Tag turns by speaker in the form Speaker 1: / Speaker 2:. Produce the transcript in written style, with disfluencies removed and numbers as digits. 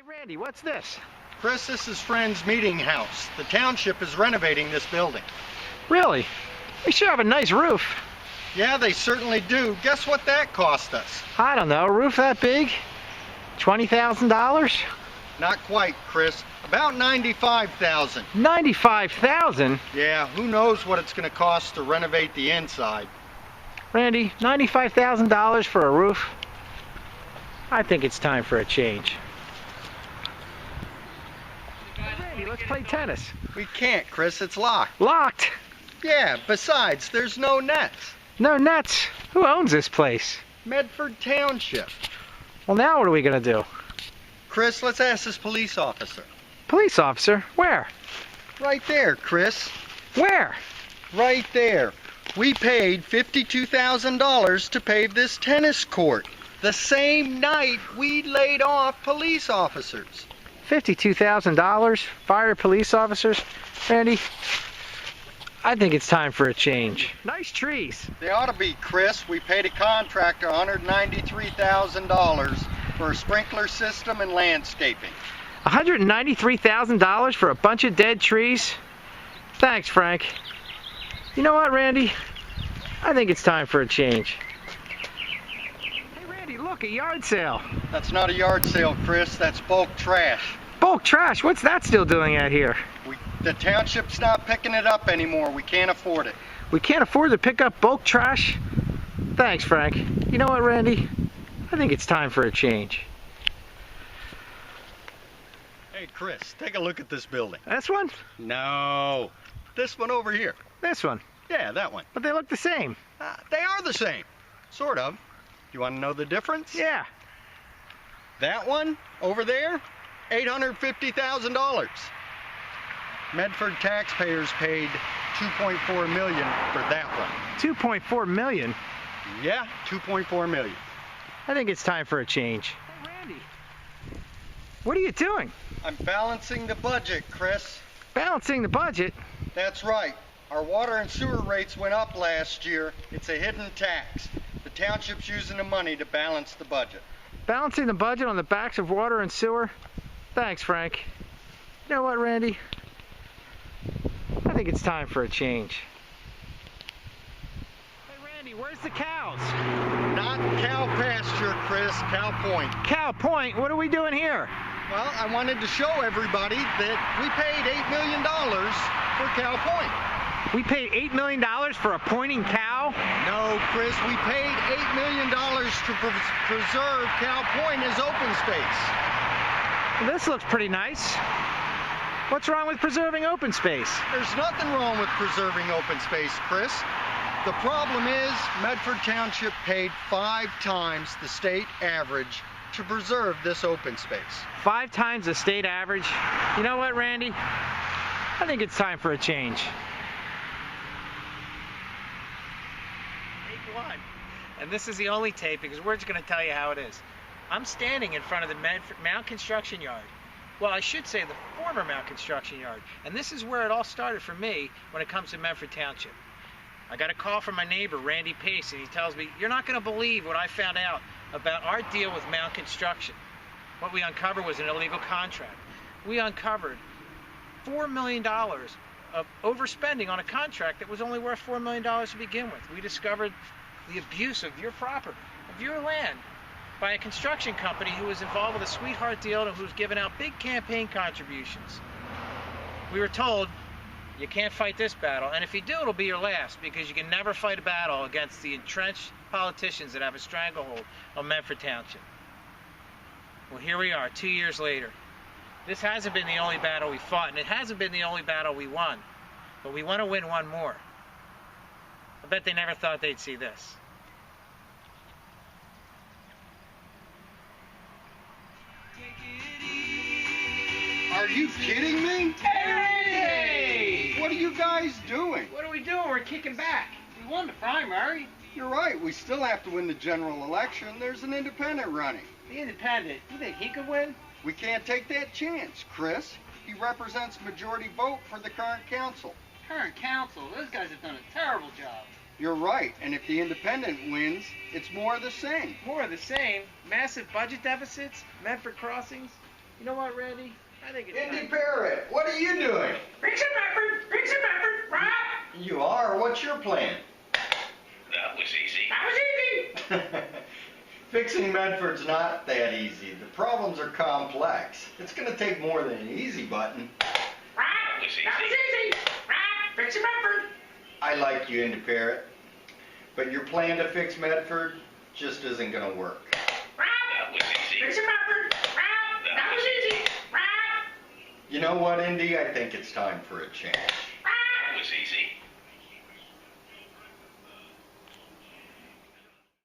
Speaker 1: Randy, what's this?
Speaker 2: Chris, this is Friends Meeting House. The township is renovating this building.
Speaker 1: Really? We sure have a nice roof.
Speaker 2: Yeah, they certainly do. Guess what that cost us?
Speaker 1: I don't know, a roof that big? $20,000?
Speaker 2: Not quite, Chris. About $95,000.
Speaker 1: $95,000?
Speaker 2: Yeah, who knows what it's going to cost to renovate the inside.
Speaker 1: Randy, $95,000 for a roof? I think it's time for a change. Randy, let's play tennis.
Speaker 2: We can't, Chris. It's locked.
Speaker 1: Locked?
Speaker 2: Yeah, besides, there's no nets.
Speaker 1: No nets? Who owns this place?
Speaker 2: Medford Township.
Speaker 1: Well, now what are we gonna do?
Speaker 2: Chris, let's ask this police officer.
Speaker 1: Police officer? Where?
Speaker 2: Right there, Chris.
Speaker 1: Where?
Speaker 2: Right there. We paid $52,000 to pave this tennis court. The same night we laid off police officers.
Speaker 1: $52,000? Fired police officers? Randy, I think it's time for a change. Nice trees.
Speaker 2: They ought to be, Chris. We paid a contractor $193,000 for a sprinkler system and landscaping.
Speaker 1: $193,000 for a bunch of dead trees? Thanks, Frank. You know what, Randy? I think it's time for a change. Hey, Randy, look, a yard sale.
Speaker 2: That's not a yard sale, Chris. That's bulk trash.
Speaker 1: Bulk trash? What's that still doing out here?
Speaker 2: The township's not picking it up anymore. We can't afford it.
Speaker 1: We can't afford to pick up bulk trash? Thanks, Frank. You know what, Randy? I think it's time for a change.
Speaker 2: Hey, Chris, take a look at this building.
Speaker 1: This one?
Speaker 2: No. This one over here.
Speaker 1: This one?
Speaker 2: Yeah, that one.
Speaker 1: But they look the same.
Speaker 2: They are the same. Sort of. You want to know the difference?
Speaker 1: Yeah.
Speaker 2: That one over there, $850,000. Medford taxpayers paid $2.4 million for that one.
Speaker 1: $2.4 million?
Speaker 2: Yeah, $2.4 million.
Speaker 1: I think it's time for a change. Hey, Randy. What are you doing?
Speaker 2: I'm balancing the budget, Chris.
Speaker 1: Balancing the budget?
Speaker 2: That's right. Our water and sewer rates went up last year. It's a hidden tax. The township's using the money to balance the budget.
Speaker 1: Balancing the budget on the backs of water and sewer? Thanks, Frank. You know what, Randy? I think it's time for a change. Hey, Randy, where's the cows?
Speaker 2: Not cow pasture, Chris. Cow Point.
Speaker 1: Cow Point? What are we doing here?
Speaker 2: Well, I wanted to show everybody that we paid $8 million for Cow Point.
Speaker 1: We paid $8 million for a pointing cow?
Speaker 2: No, Chris, we paid $8 million to preserve Cow Point as open space.
Speaker 1: Well, this looks pretty nice. What's wrong with preserving open space?
Speaker 2: There's nothing wrong with preserving open space, Chris. The problem is Medford Township paid 5 times the state average to preserve this open space.
Speaker 1: 5 times the state average? You know what, Randy? I think it's time for a change.
Speaker 3: Take 1. And this is the only tape because we're just going to tell you how it is. I'm standing in front of the Mount Construction Yard. Well, I should say the former Mount Construction Yard. And this is where it all started for me when it comes to Medford Township. I got a call from my neighbor, Randy Pace, and he tells me, you're not going to believe what I found out about our deal with Mount Construction. What we uncovered was an illegal contract. We uncovered $4 million of overspending on a contract that was only worth $4 million to begin with. We discovered the abuse of your property, of your land, by a construction company who was involved with a sweetheart deal and who was giving out big campaign contributions. We were told, you can't fight this battle, and if you do, it'll be your last, because you can never fight a battle against the entrenched politicians that have a stranglehold on Medford Township. Well, here we are, 2 years later. This hasn't been the only battle we fought, and it hasn't been the only battle we won, but we want to win one more. I bet they never thought they'd see this.
Speaker 2: Are you kidding me?
Speaker 3: Hey!
Speaker 2: What are you guys doing?
Speaker 3: What are we doing? We're kicking back. We won the primary.
Speaker 2: You're right. We still have to win the general election. There's an independent running.
Speaker 3: The independent, you think he could win?
Speaker 2: We can't take that chance, Chris. He represents majority vote for the current council.
Speaker 3: Current council, those guys have done a terrible job.
Speaker 2: You're right, and if the independent wins, it's more of the same.
Speaker 3: More of the same. Massive budget deficits, Medford crossings.
Speaker 1: You know what, Randy? I think it's
Speaker 2: Indy
Speaker 1: time.
Speaker 2: Parrott, what are you doing?
Speaker 4: Fix it, Medford! Fix it, Medford! Right?
Speaker 2: You are. What's your plan?
Speaker 4: That was easy. That was easy!
Speaker 2: Fixing Medford's not that easy. The problems are complex. It's going to take more than an easy button.
Speaker 4: Right? That was easy! Right? Fix it, Medford!
Speaker 2: I like you, Indy Parrott, but your plan to fix Medford just isn't going to work.
Speaker 4: Right? That was easy. Fix it, Medford! Right? That was easy! Right?
Speaker 2: You know what, Indy? I think it's time for a change.